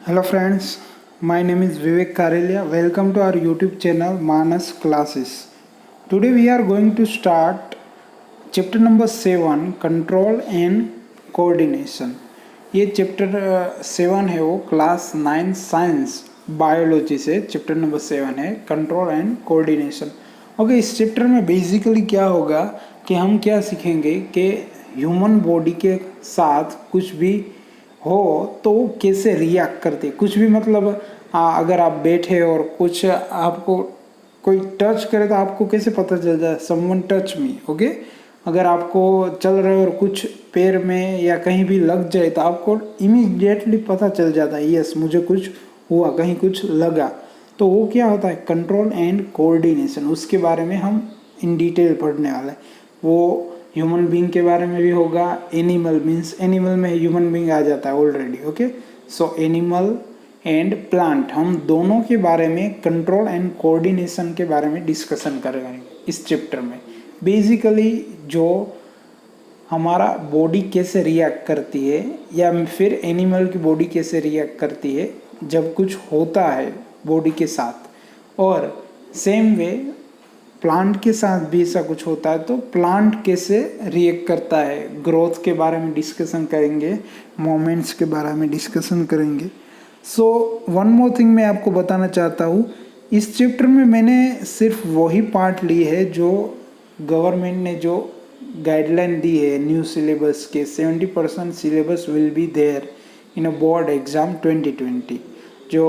Hello friends, my name is Vivek Karelia. Welcome to our YouTube channel Manas Classes. Today we are going to start chapter number 7 Control and Coordination. ये chapter 7 है वो class 9 science biology से chapter number 7 है control and coordination. Okay, इस chapter में basically क्या होगा कि हम क्या सीखेंगे कि ह्यूमन बॉडी के साथ कुछ भी हो तो कैसे रिएक्ट करते, कुछ भी मतलब अगर आप बैठे और कुछ आपको कोई टच करे तो आपको कैसे पता चल जाए समवन टच मी। ओके, अगर आपको चल रहे और कुछ पैर में या कहीं भी लग जाए तो आपको इमीडिएटली पता चल जाता है यस मुझे कुछ हुआ, कहीं कुछ लगा। तो वो क्या होता है कंट्रोल एंड कोऑर्डिनेशन, उसके बारे में हम इन डिटेल पढ़ने वाले हैं। वो ह्यूमन बीइंग के बारे में भी होगा, एनिमल मीन्स एनिमल में ह्यूमन बीइंग आ जाता है already. Okay, so animal and plant, हम दोनों के बारे में कंट्रोल एंड कोऑर्डिनेशन के बारे में डिस्कशन करेंगे इस चैप्टर में। बेसिकली जो हमारा बॉडी कैसे रिएक्ट करती है या फिर एनिमल की बॉडी कैसे रिएक्ट करती है जब कुछ होता है बॉडी के साथ, और सेम वे प्लांट के साथ भी ऐसा कुछ होता है तो प्लांट कैसे रिएक्ट करता है, ग्रोथ के बारे में डिस्कशन करेंगे, मोमेंट्स के बारे में डिस्कशन करेंगे। सो वन मोर थिंग मैं आपको बताना चाहता हूँ, इस चैप्टर में मैंने सिर्फ वही पार्ट ली है जो गवर्नमेंट ने जो गाइडलाइन दी है न्यू सिलेबस के। 70% syllabus will be there in a board exam 2020। जो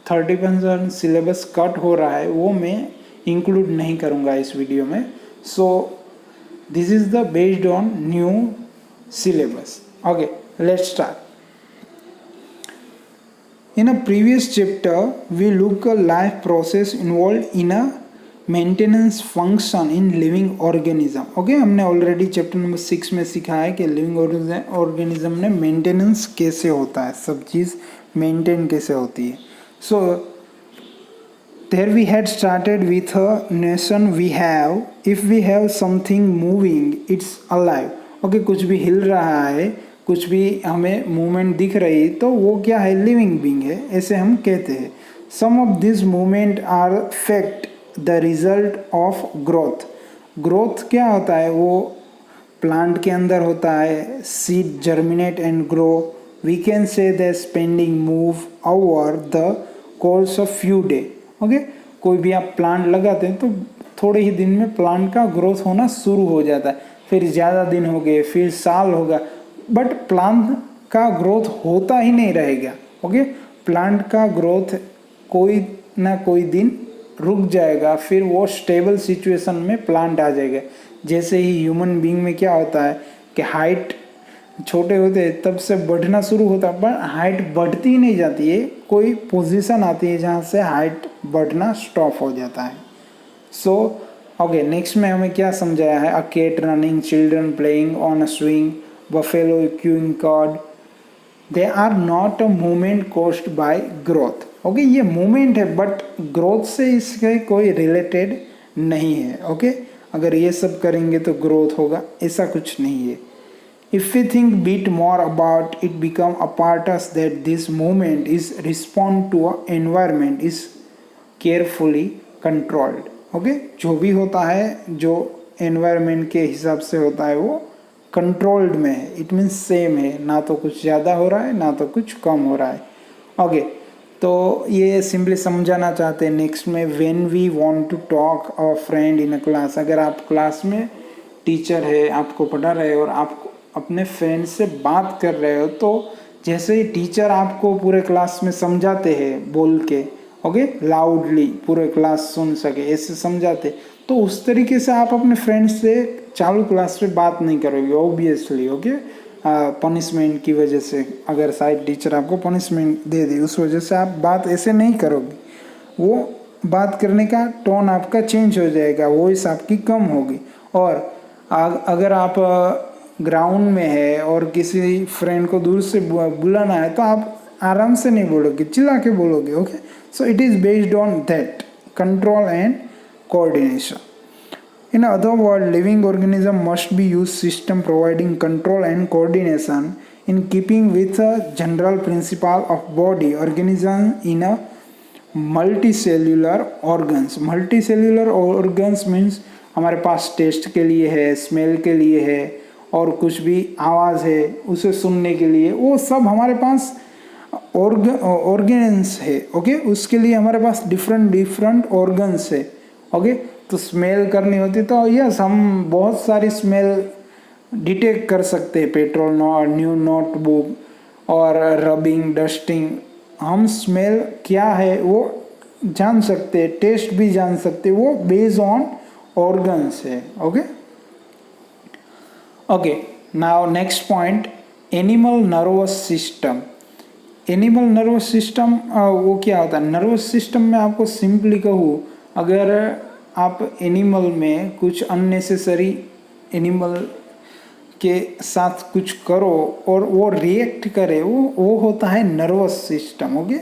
30% सिलेबस कट हो रहा है वो मैं इंक्लूड नहीं करूँगा इस वीडियो में। So this is the based on new syllabus. Okay, let's start. In a previous chapter, we look a life process involved in a maintenance function in living organism. Okay, हमने already chapter number 6 में सीखा है कि living organism में maintenance कैसे होता है, सब चीज़ मेंटेन कैसे होती है। सो there we had started with a notion we have, if we have something moving it's alive. Okay, कुछ भी हिल रहा है, कुछ भी हमें मूवमेंट दिख रही तो वो क्या है, लिविंग बीइंग है, ऐसे हम कहते हैं। Some of this movement are fact the result of growth. Growth क्या होता है, वो प्लांट के अंदर होता है, seed germinate and grow. We can say the spending move over the course of few day. Okay, कोई भी आप प्लांट लगाते हैं तो थोड़े ही दिन में प्लांट का ग्रोथ होना शुरू हो जाता है, फिर ज़्यादा दिन हो गए, फिर साल होगा, बट प्लांट का ग्रोथ होता ही नहीं रहेगा। ओके, प्लांट का ग्रोथ कोई ना कोई दिन रुक जाएगा, फिर वो स्टेबल सिचुएशन में प्लांट आ जाएगा। जैसे ही ह्यूमन बीइंग में क्या होता है कि हाइट छोटे होते हैं तब से बढ़ना शुरू होता है, पर हाइट बढ़ती ही नहीं जाती है, कोई पोजीशन आती है जहाँ से हाइट बढ़ना स्टॉप हो जाता है। सो ओके, नेक्स्ट में हमें क्या समझाया है, a cat running, children playing on a swing, buffalo chewing cud, they are not a movement caused by growth. Okay, ये मूवमेंट है बट ग्रोथ से इसके कोई रिलेटेड नहीं है। ओके, अगर ये सब करेंगे तो ग्रोथ होगा, ऐसा कुछ नहीं है। If we think bit more about it, become a part of that this movement is respond to a environment is carefully controlled. Okay, जो भी होता है जो environment के हिसाब से होता है वो controlled में है, it means same है, ना तो कुछ ज़्यादा हो रहा है ना तो कुछ कम हो रहा है। ओके, तो ये सिंपली समझाना चाहते हैं। नेक्स्ट में when we want to talk our friend in a class, अगर आप क्लास में टीचर है आपको पढ़ा रहे हो और आपको अपने फ्रेंड से बात कर रहे हो, तो जैसे ही टीचर आपको पूरे क्लास में समझाते हैं बोल के, ओके, लाउडली पूरे क्लास सुन सके ऐसे समझाते, तो उस तरीके से आप अपने फ्रेंड से चालू क्लास में बात नहीं करोगे ऑब्वियसली। ओके, पनिशमेंट की वजह से, अगर शायद टीचर आपको पनिशमेंट दे दे उस वजह से आप बात ऐसे नहीं करोगे, वो बात करने का टोन आपका चेंज हो जाएगा, वॉइस आपकी कम होगी। और अगर आप ग्राउंड में है और किसी फ्रेंड को दूर से बुलाना है तो आप आराम से नहीं बोलोगे, चिल्ला के बोलोगे। Okay, so it is based on that control and coordination. In other words, living organism must be used system providing control and coordination in keeping with a general principle of body organism in a multicellular organs. Multicellular organs means हमारे पास test के लिए है, smell के लिए है, और कुछ भी आवाज़ है उसे सुनने के लिए, वो सब हमारे पास ऑर्गेन्स है. ओके, उसके लिए हमारे पास डिफरेंट ऑर्गन्स है. ओके, तो स्मेल करनी होती तो यस हम बहुत सारी स्मेल डिटेक्ट कर सकते हैं. पेट्रोल न्यू नोटबुक और रबिंग डस्टिंग, हम स्मेल क्या है वो जान सकते हैं, टेस्ट भी जान सकते हैं, वो बेस्ड ऑन ऑर्गन्स है. Okay okay, now next point, animal nervous system. Animal nervous system वो क्या होता है? नर्वस सिस्टम में आपको सिंपली कहूँ, अगर आप एनिमल में कुछ अननेसेसरी एनिमल के साथ कुछ करो और वो रिएक्ट करे, वो होता है nervous system. Okay,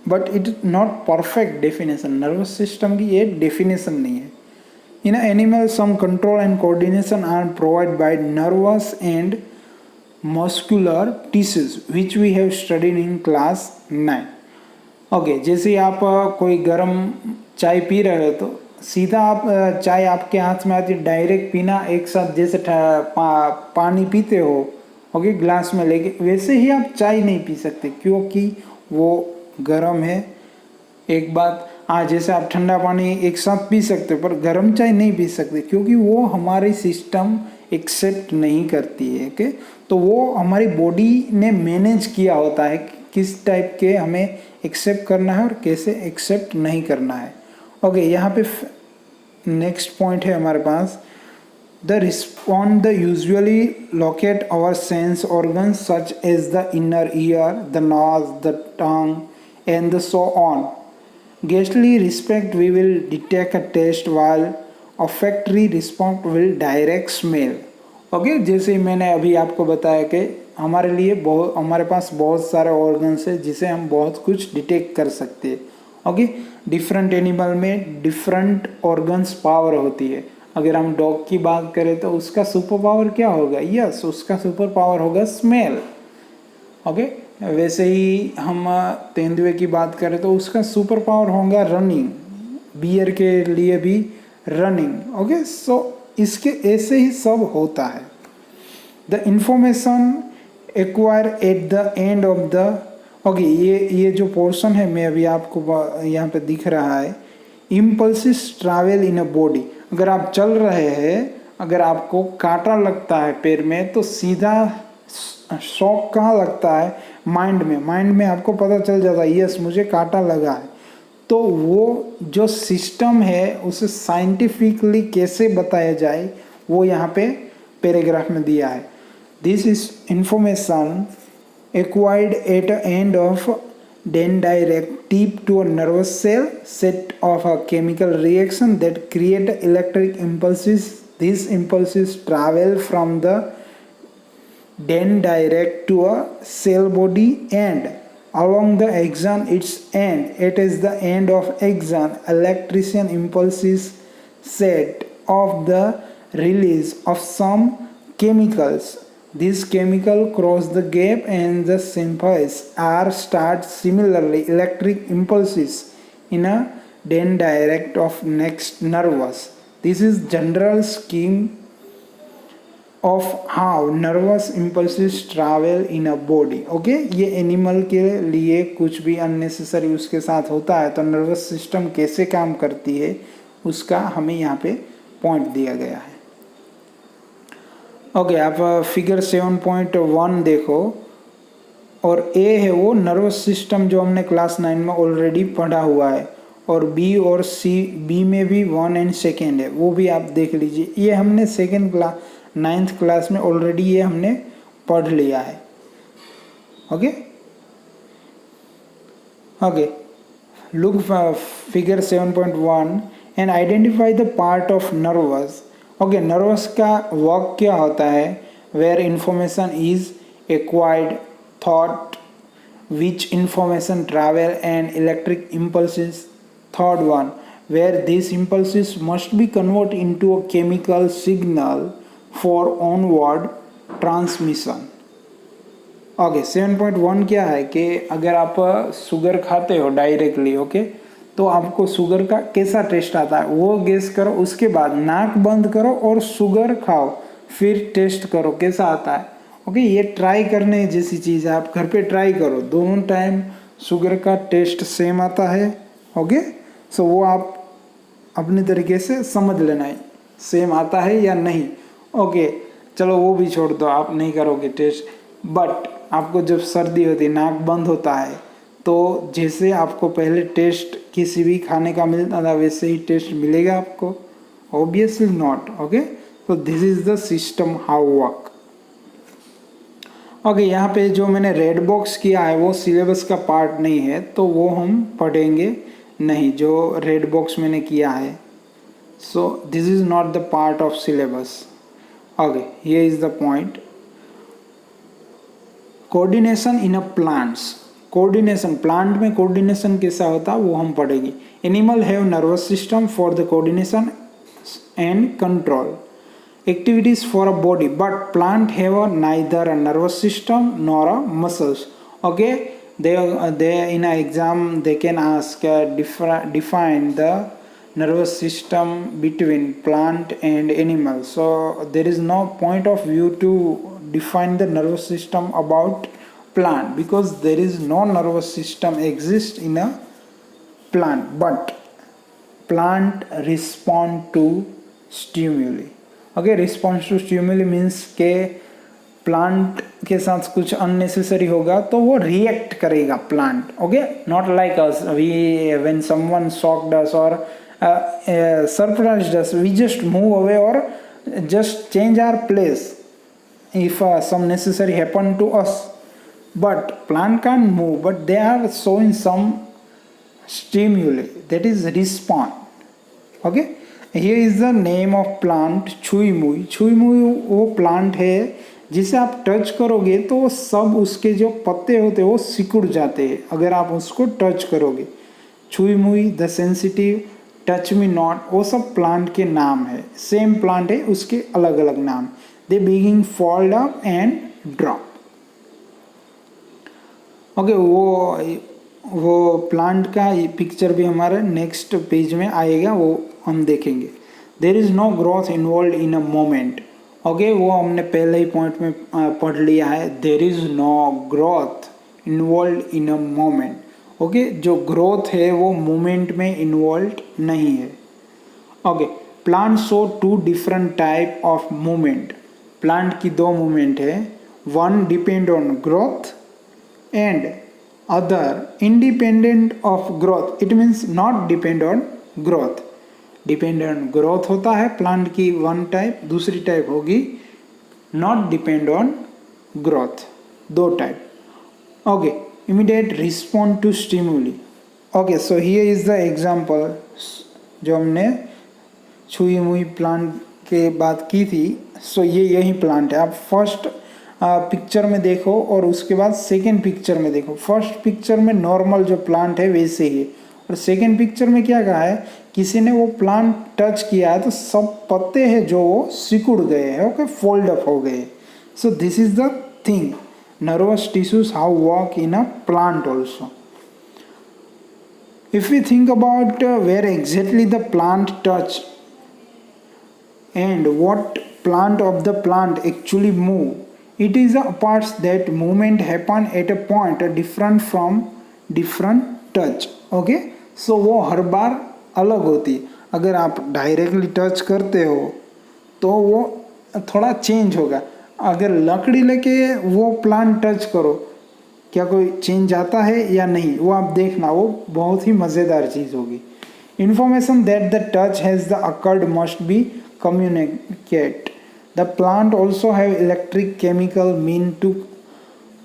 but it not perfect definition. Nervous system की ये डेफिनेशन नहीं है. In animal some control and coordination are provide by nervous and muscular tissues which we have studied in class 9. Okay, जैसे आप कोई गर्म चाय P रहे हो तो सीधा आप चाय आपके हाथ में आती, डायरेक्ट पीना एक साथ जैसे पानी पीते हो, ओके, ग्लास में लेके, वैसे ही आप चाय नहीं पी सकते क्योंकि वो गर्म है. एक बात, जैसे आप ठंडा पानी एक साथ पी सकते हो पर गर्म चाय नहीं पी सकते क्योंकि वो हमारी सिस्टम एक्सेप्ट नहीं करती है. ओके, तो वो हमारी बॉडी ने मैनेज किया होता है किस टाइप के हमें एक्सेप्ट करना है और कैसे एक्सेप्ट नहीं करना है. ओके, यहाँ पे नेक्स्ट पॉइंट है हमारे पास, the respond the usually locate our sense organs such as the inner ear, the nose, the tongue and the so on. गेस्टली respect we will detect a taste while olfactory respond will direct smell. Okay, जैसे मैंने अभी आपको बताया कि हमारे पास बहुत सारे ऑर्गन्स है जिसे हम बहुत कुछ डिटेक्ट कर सकते हैं. ओके, डिफरेंट एनिमल में डिफरेंट ऑर्गन्स पावर होती है. अगर हम डॉग की बात करें तो उसका सुपर पावर क्या होगा? यस, उसका सुपर पावर होगा स्मेल. ओके, वैसे ही हम तेंदुए की बात करें तो उसका सुपर पावर होगा रनिंग, बियर के लिए भी रनिंग. ओके, सो इसके ऐसे ही सब होता है. The information acquire at the end of the. Okay, ये जो पोर्शन है मैं अभी आपको यहाँ पे दिख रहा है, impulses travel in a body. अगर आप चल रहे हैं, अगर आपको कांटा लगता है पैर में तो सीधा शॉक कहाँ लगता है? माइंड में. माइंड में आपको पता चल जाता है यस मुझे कांटा लगा है. तो वो जो सिस्टम है उसे साइंटिफिकली कैसे बताया जाए वो यहाँ पे पैराग्राफ में दिया है. This is information acquired at the end of dendritic tip to a nervous cell set of a chemical reaction that create electric impulses. These impulses travel from the dendritic to a cell body and along the axon its end. It is the end of axon electrical impulses set off the release of some chemicals. These chemicals cross the gap and the synapse are start. Similarly, electric impulses in a dendritic of next nervous. This is general scheme of how nervous impulses travel in a body. Okay, ये animal के लिए कुछ भी unnecessary उसके साथ होता है तो नर्वस सिस्टम कैसे काम करती है उसका हमें यहाँ पे पॉइंट दिया गया है. ओके, आप फिगर 7.1 देखो, और ए है वो नर्वस सिस्टम जो हमने क्लास 9 में ऑलरेडी पढ़ा हुआ है, और बी और सी, बी में भी 1 एंड 2 है, वो भी आप देख लीजिए. ये हमने 9th क्लास में ऑलरेडी ये हमने पढ़ लिया है. Okay okay, look figure 7.1 and identify the part of nervous. Okay, nervous का वर्क क्या होता है? Where information is acquired, thought, which information travel and electric impulses. Third one, where this impulses must be convert into a chemical signal for onward transmission. Okay 7.1 क्या है कि अगर आप sugar खाते हो डायरेक्टली, ओके, तो आपको शुगर का कैसा टेस्ट आता है वो गेस करो, उसके बाद नाक बंद करो और शुगर खाओ, फिर टेस्ट करो कैसा आता है। ओके, ये ट्राई करने जैसी चीज़ है, आप घर पे ट्राई करो, दोनों टाइम शुगर का टेस्ट सेम आता है। ओके, सो वो आप अपने तरीके से समझ लेना है सेम आता है या नहीं। ओके, चलो वो भी छोड़ दो, आप नहीं करोगे टेस्ट, बट आपको जब सर्दी होती है नाक बंद होता है, तो जैसे आपको पहले टेस्ट किसी भी खाने का मिलता था वैसे ही टेस्ट मिलेगा आपको? Obviously not. ओके, तो this is the system how work. Okay, यहाँ पे जो मैंने रेड बॉक्स किया है वो सिलेबस का पार्ट नहीं है, तो वो हम पढ़ेंगे नहीं, जो रेड बॉक्स मैंने किया है। So this is not the part of syllabus. Okay, here is the point. Coordination in a plants, coordination plant में कोऑर्डिनेशन कैसा होता है वो हम पढ़ेंगे। Animal have nervous system for the coordination and control activities for a body, but plant have neither a nervous system nor a muscles. Okay, they in an exam they can ask define the nervous system between plant and animal. So there is no point of view to define the nervous system about plant, because there is no nervous system exist in a plant, but plant respond to stimuli. Okay, response to stimuli means के plant के साथ कुछ unnecessary होगा तो वो react करेगा plant. Okay, not like us, we when someone shocked us और surprised us, we just move away और just change our place if some necessary happen to us. But plant can't move, but they are showing some stimuli, that is response. Okay, here is the name of plant छुई मुई। छुई मुई वो plant है जिसे आप touch करोगे तो सब उसके जो पत्ते होते हैं वो सिकुड़ जाते हैं अगर आप उसको टच करोगे। छुई मुई, the sensitive, touch me not, वो सब प्लांट के नाम है, सेम प्लांट है उसके अलग अलग नाम। They begin fall up and drop. Okay, वो प्लांट का पिक्चर भी हमारे नेक्स्ट पेज में आएगा, वो हम देखेंगे। There is no growth involve in a moment. Okay, वो हमने पहले ही पॉइंट में पढ़ लिया है, there is no growth involve in a moment. Okay, जो ग्रोथ है वो मोमेंट में इन्वॉल्व नहीं है। Okay, plant show two different type of movement. Plant की दो मूवमेंट है, one depend on growth and other independent of growth. It means not depend on growth. Depend on growth होता है प्लांट की one type, दूसरी type होगी not depend on growth, दो type. Okay, immediate respond to stimuli. Okay, so here is the example जो हमने छुई मुई प्लांट के बात की थी। सो ये यही प्लांट है। आप फर्स्ट पिक्चर में देखो और उसके बाद सेकेंड पिक्चर में देखो। फर्स्ट पिक्चर में नॉर्मल जो प्लांट है वैसे ही है, और सेकेंड पिक्चर में क्या कहा है, किसी ने वो प्लांट टच किया है तो सब पत्ते हैं जो वो सिकुड़ गए हैं, ओके, फोल्ड अप हो गए। So this is the thing, nervous tissues how work in a plant also. If we think about where exactly the plant touch and what plant of the plant actually move, it is a parts that movement happen at a point different from different touch. Okay, so वो हर बार अलग होती है। अगर आप directly touch करते हो तो वो थोड़ा चेंज होगा। अगर लकड़ी लेके वो प्लांट टच करो, क्या कोई चेंज आता है या नहीं, वो आप देखना, वो बहुत ही मज़ेदार चीज़ होगी। Information that the touch has the occurred must be communicate. The plant also have electric chemical mean to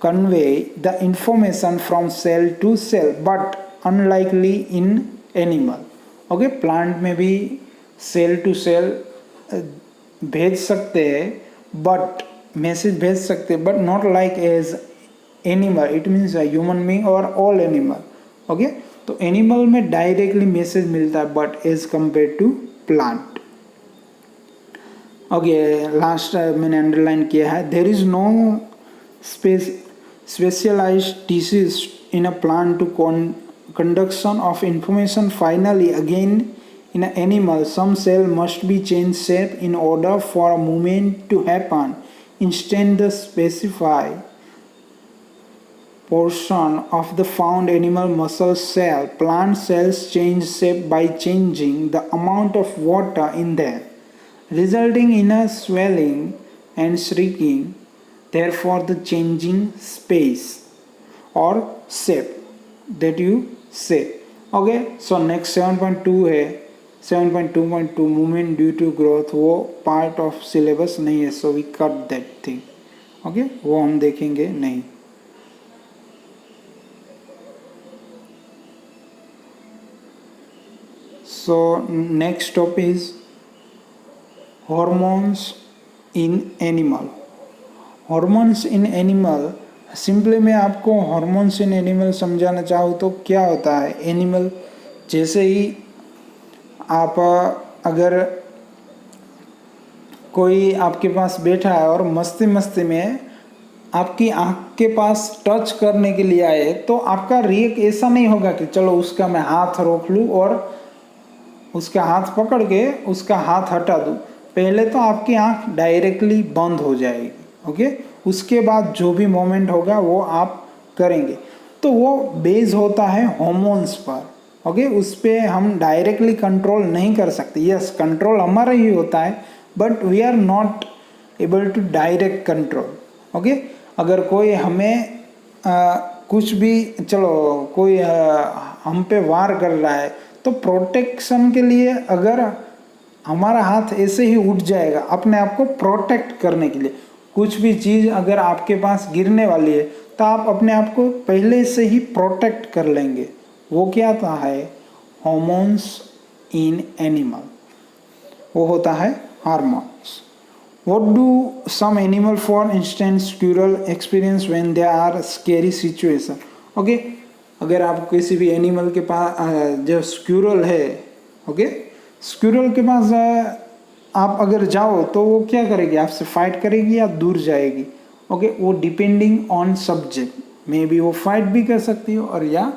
convey the information from cell to cell, but unlikely in animal. Okay, plant में भी cell to cell भेज सकते हैं, but message भेज सकते हैं, but not like as animal. It means human being और all animal. Okay, तो एनिमल में डायरेक्टली मैसेज मिलता है, but as compare to plant. Okay, last मैंने अंडरलाइन किया है, there is no specialized tissues in a plant to conduction of information. Finally, again, in an animal, some cell must be changed shape in order for a movement to happen. Instead, the specified portion of the found animal muscle cell. Plant cells change shape by changing the amount of water in them, resulting in a swelling and shrinking. Therefore, the changing space or shape that you say. Okay, so next 7.2 है 7.2.2 movement due to growth, वो part of syllabus नहीं है, so we cut that thing. Okay, वो हम देखेंगे नहीं. So next topic is hormones in animal. Hormones in animal, simply मैं आपको hormones in animal समझाना चाहूँ तो क्या होता है. एनिमल जैसे ही आप अगर कोई आपके पास बैठा है और मस्ती मस्ती में आपकी आँख के पास टच करने के लिए आए, तो आपका रिएक्ट ऐसा नहीं होगा कि चलो उसका मैं हाथ रोक लूँ और उसका हाथ पकड़ के उसका हाथ हटा दूँ. पहले तो आपकी आँख डायरेक्टली बंद हो जाएगी. ओके, उसके बाद जो भी मोमेंट होगा वो आप करेंगे. तो वो बेस होता है हॉर्मोन्स पर. ओके, उस पर हम डायरेक्टली कंट्रोल नहीं कर सकते. यस, कंट्रोल हमारा ही होता है, but we are not able to direct control. Okay, अगर कोई हमें कुछ भी, चलो कोई हम पे वार कर रहा है, तो प्रोटेक्शन के लिए अगर हमारा हाथ ऐसे ही उठ जाएगा अपने आप को प्रोटेक्ट करने के लिए, कुछ भी चीज़ अगर आपके पास गिरने वाली है तो आप अपने आप को पहले से ही प्रोटेक्ट कर लेंगे. वो क्या होता है, हॉर्मोन्स इन एनिमल, वो होता है hormones. What do some animal, for instance squirrel, experience when they are scary situation? Okay, अगर आप किसी भी एनिमल के पास, जो स्क्यूरल है, ओके, स्क्यूरल के पास आप अगर जाओ तो वो क्या करेगी, आपसे फाइट करेगी या दूर जाएगी. ओके, वो depending on subject, may be वो फाइट भी कर सकती है और या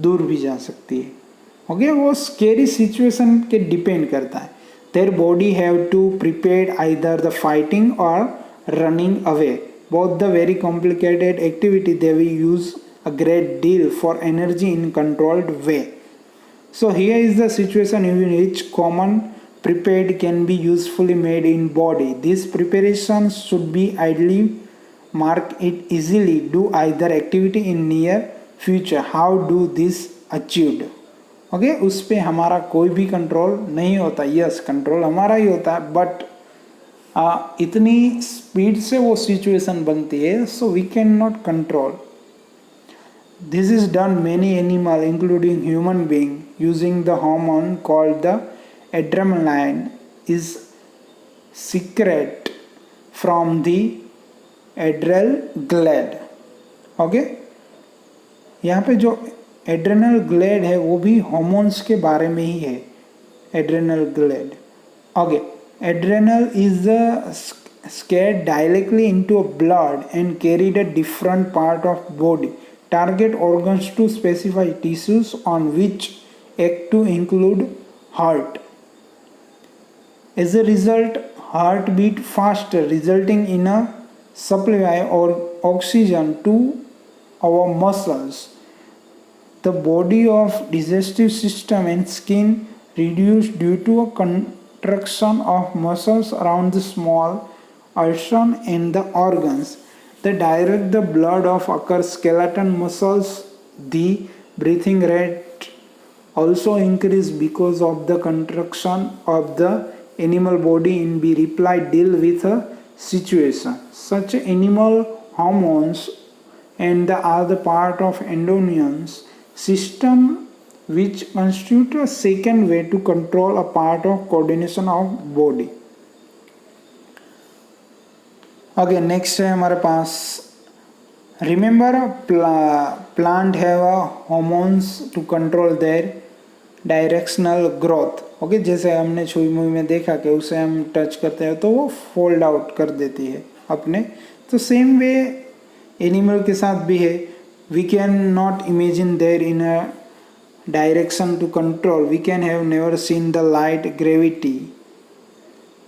दूर भी जा सकती है. ओके, वो स्केरी सिचुएशन के डिपेंड करता है. Their body have to prepare either the fighting or running away. Both the very complicated activity, they will use a great deal for energy in controlled way. So here is the situation in which common prepared can be usefully made in body. These preparations should be ideally mark it easily do either activity in near future. How do this achieved? Okay, उस पर हमारा कोई भी control नहीं होता. Yes, control हमारा ही होता है, बट इतनी स्पीड से वो सिचुएशन बनती है, so we can not control. This is done many animal including human being using the hormone called the adrenaline is secret from the adrenal gland. Okay, यहाँ पे जो एड्रेनल ग्लैंड है वो भी हार्मोन्स के बारे में ही है. Adrenal gland, okay, adrenal is scared directly into blood and carried a different part of body. Target organs to specify tissues on which act to include heart. As a result, heart beat faster, resulting in a supply or oxygen to our muscles. The body of digestive system and skin reduced due to a contraction of muscles around the small intestine and the organs that direct the blood of occur skeletal muscles. The breathing rate also increased because of the contraction of the animal body in be reply deal with a situation. Such animal hormones and the other part of endocrine system which constitute a second way to control a part of coordination of body. Okay, next है हमारे पास, remember plant have a hormones to control their directional growth. Okay, जैसे हमने छुई मुई में देखा कि उसे हम टच करते हैं तो वो फोल्ड आउट कर देती है अपने. तो सेम वे एनिमल के साथ भी है. We can not imagine there in a direction to control. We can have never seen the light gravity.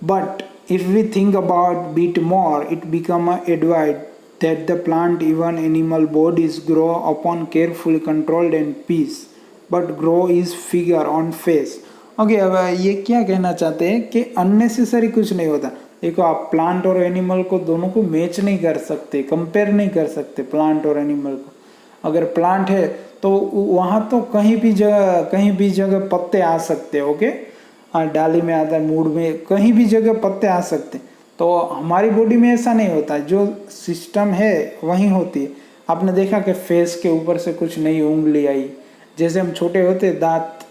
But if we think about bit more, it become advised that the plant, even animal bodies grow upon carefully controlled and peace, but grow is figure on face. Okay, अब ये क्या कहना चाहते हैं कि unnecessary कुछ नहीं होता. देखो, आप प्लांट और एनिमल को दोनों को मैच नहीं कर सकते, कंपेयर नहीं कर सकते प्लांट और एनिमल को. अगर प्लांट है तो वहाँ तो कहीं भी जगह पत्ते आ सकते हैं. ओके, डाली में आता है, मूड में, कहीं भी जगह पत्ते आ सकते. तो हमारी बॉडी में ऐसा नहीं होता, जो सिस्टम है वहीं होती है. आपने देखा कि फेस के ऊपर से कुछ नई उंगली आई. जैसे हम छोटे होते दांत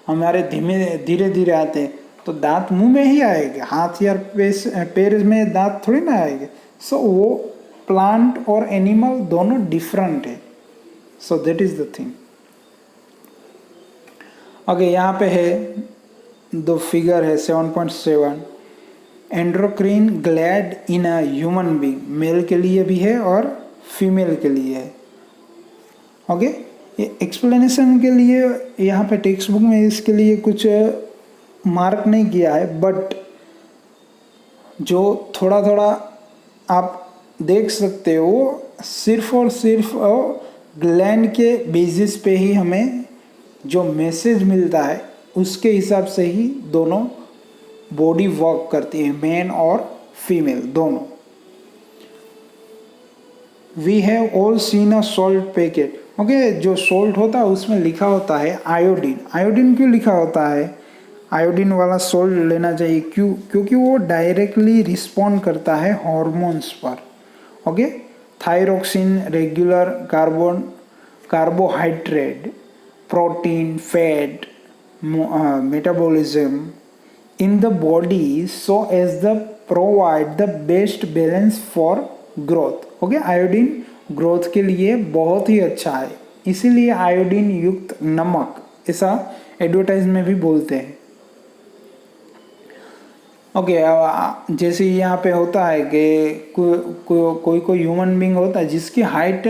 हमारे धीरे धीरे आते हैं, तो दांत मुंह में ही आएंगे, हाथ या पैर में दांत थोड़ी ना आएंगे. सो वो प्लांट और एनिमल दोनों डिफरेंट है. So that is the thing. Okay, यहाँ पे है दो फिगर है 7.7. Endocrine gland in a human being, male के लिए भी है और फीमेल के लिए है. ओके, ये एक्सप्लेनेशन के लिए यहाँ पे टेक्स्ट बुक में इसके लिए कुछ मार्क नहीं किया है, बट जो थोड़ा थोड़ा आप देख सकते हो सिर्फ और सिर्फ ग्लैंड के बेसिस पे ही हमें जो मैसेज मिलता है उसके हिसाब से ही दोनों बॉडी वर्क करती है, मैन और फीमेल दोनों. We have all seen a salt packet. Okay, जो सॉल्ट होता है उसमें लिखा होता है आयोडीन. आयोडीन क्यों लिखा होता है? आयोडीन वाला सॉल्ट लेना चाहिए. क्योंकि वो डायरेक्टली रिस्पॉन्ड करता है हॉर्मोन्स पर. Okay, thyroxine, regular carbohydrate, protein, fat, metabolism in the body so as the provide the best balance for growth. Okay, iodine growth के लिए बहुत ही अच्छा है, इसीलिए आयोडीन युक्त नमक ऐसा एडवर्टाइज में भी बोलते हैं. ओके, जैसे यहाँ पे होता है कि कोई ह्यूमन बींग होता है जिसकी हाइट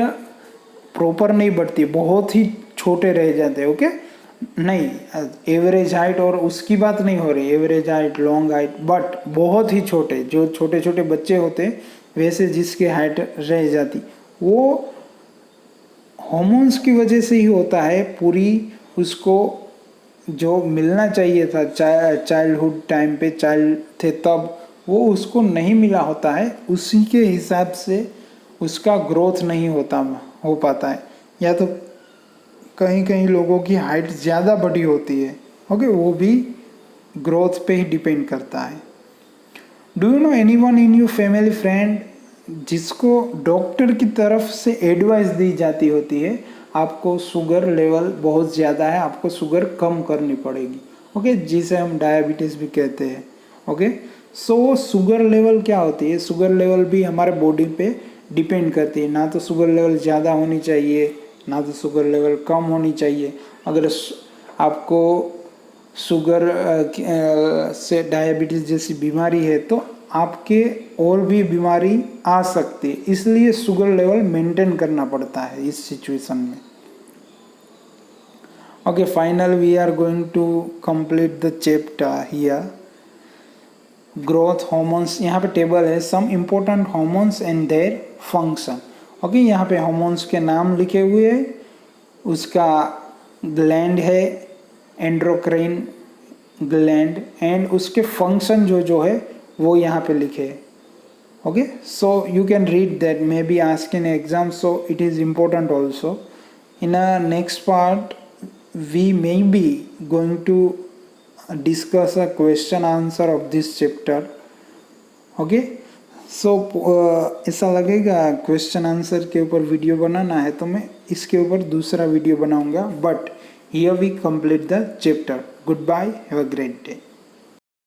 प्रॉपर नहीं बढ़ती, बहुत ही छोटे रह जाते हैं. ओके, नहीं, एवरेज हाइट और उसकी बात नहीं हो रही, average height, long height, but बहुत ही छोटे, जो छोटे छोटे बच्चे होते वैसे जिसकी हाइट रह जाती, वो हॉर्मोन्स की वजह से ही होता है. पूरी उसको जो मिलना चाहिए था चाइल्डहुड टाइम पे, चाइल्ड थे तब, वो उसको नहीं मिला होता है. उसी के हिसाब से उसका ग्रोथ नहीं हो पाता है. या तो कहीं कहीं लोगों की हाइट ज़्यादा बड़ी होती है. ओके, वो भी ग्रोथ पे ही डिपेंड करता है. Do you know anyone in your family friend जिसको डॉक्टर की तरफ से एडवाइस दी जाती होती है, आपको शुगर लेवल बहुत ज़्यादा है, आपको शुगर कम करनी पड़ेगी. ओके, जिसे हम डायबिटीज़ भी कहते हैं. ओके, सो शुगर लेवल क्या होती है? शुगर लेवल भी हमारे बॉडी पे डिपेंड करती है. ना तो शुगर लेवल ज़्यादा होनी चाहिए, ना तो शुगर लेवल कम होनी चाहिए. अगर आपको शुगर से डायबिटीज़ जैसी बीमारी है तो आपके और भी बीमारी आ सकती है, इसलिए शुगर लेवल मेंटेन करना पड़ता है इस सिचुएशन में. Okay, final we are going to complete the chapter here. Growth hormones, यहाँ पे टेबल है, some important hormones and their function. Okay, यहाँ पे हार्मोन्स के नाम लिखे हुए हैं, उसका ग्लैंड है एंड्रोक्राइन ग्लैंड, एंड उसके फंक्शन जो है वो यहाँ पे लिखे है. Okay, so you can read that, may be ask in exam, so it is important also. In a next part we may be going to discuss a question answer of this chapter. Okay, so ऐसा लगेगा question answer के ऊपर video बनाना है तो मैं इसके ऊपर दूसरा वीडियो बनाऊंगा. But here we complete the chapter. Good bye, have a great day.